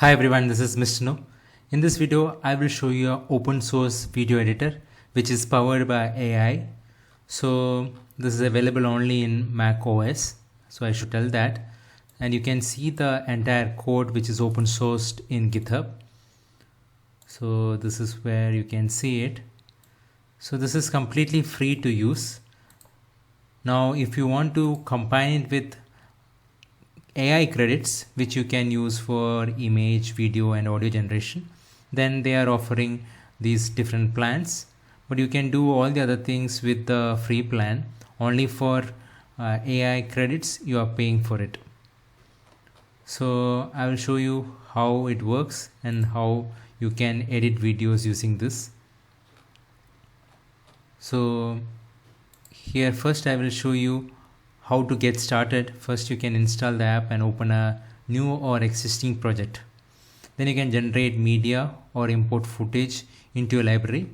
Hi everyone, this is Mr. No. In this video, I will show you an open source video editor which is powered by AI. So this is available only in Mac OS. So I should tell that. And you can see the entire code which is open sourced in GitHub. So this is where you can see it. So this is completely free to use. Now if you want to combine it with AI credits which you can use for image, video and audio generation, then they are offering these different plans, but you can do all the other things with the free plan. Only for AI credits you are paying for it. So I will show you how it works and how you can edit videos using this. So here first I will show you how to get started. First you can install the app and open a new or existing project. Then you can generate media or import footage into your library,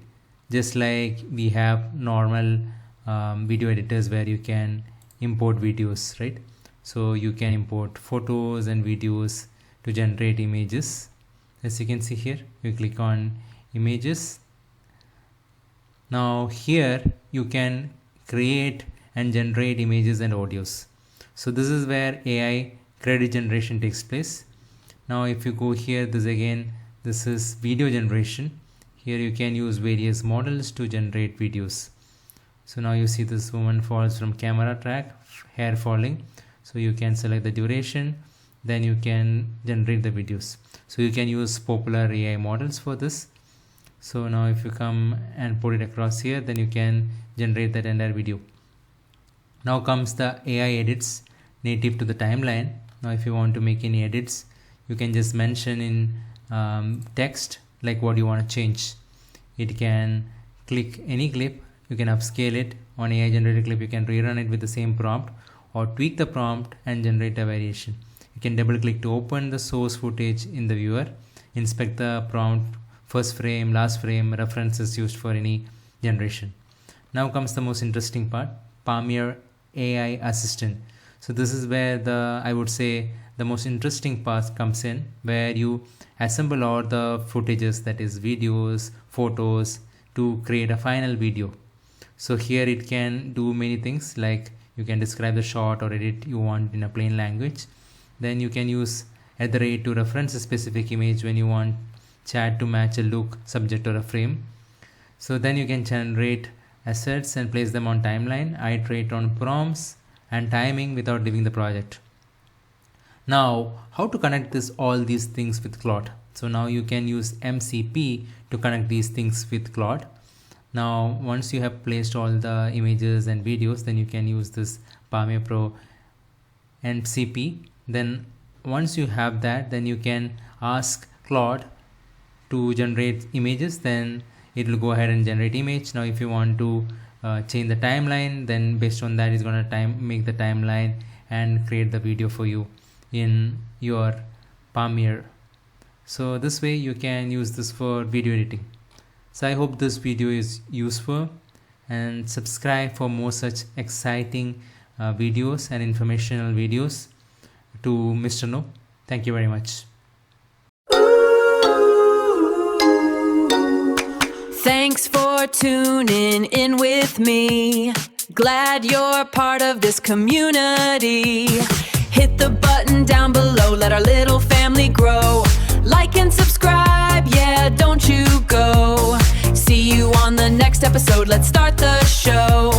just like we have normal video editors where you can import videos, right? So you can import photos and videos to generate images. As you can see here, you click on images. Now here you can create and generate images and audios. So this is where AI credit generation takes place. Now if you go here, this is video generation. Here you can use various models to generate videos. So now you see this woman falls from camera track, hair falling. So you can select the duration, then you can generate the videos. So you can use popular AI models for this. So now if you come and put it across here, then you can generate that entire video. Now comes the AI edits native to the timeline. Now if you want to make any edits, you can just mention in text like what you want to change. It can click any clip, you can upscale it. On AI generated clip, you can rerun it with the same prompt or tweak the prompt and generate a variation. You can double click to open the source footage in the viewer, inspect the prompt, first frame, last frame, references used for any generation. Now comes the most interesting part, Palmier AI assistant. So this is where I would say the most interesting part comes in, where you assemble all the footages, that is videos, photos, to create a final video. So here it can do many things, like you can describe the shot or edit you want in a plain language. Then you can use @ to reference a specific image when you want chat to match a look, subject or a frame. So then you can generate assets and place them on timeline, iterate on prompts and timing without leaving the project. Now, how to connect all these things with Claude? So now you can use MCP to connect these things with Claude. Now, once you have placed all the images and videos, then you can use this Palmier Pro MCP. Then once you have that, then you can ask Claude to generate images, then it will go ahead and generate image. Now if you want to change the timeline, then based on that, it's going to make the timeline and create the video for you in your Palmier. So this way you can use this for video editing. So I hope this video is useful, and subscribe for more such exciting videos and informational videos to Mr. No. Thank you very much. Thanks for tuning in with me. Glad you're part of this community. Hit the button down below, let our little family grow. Like and subscribe, yeah, don't you go. See you on the next episode, let's start the show.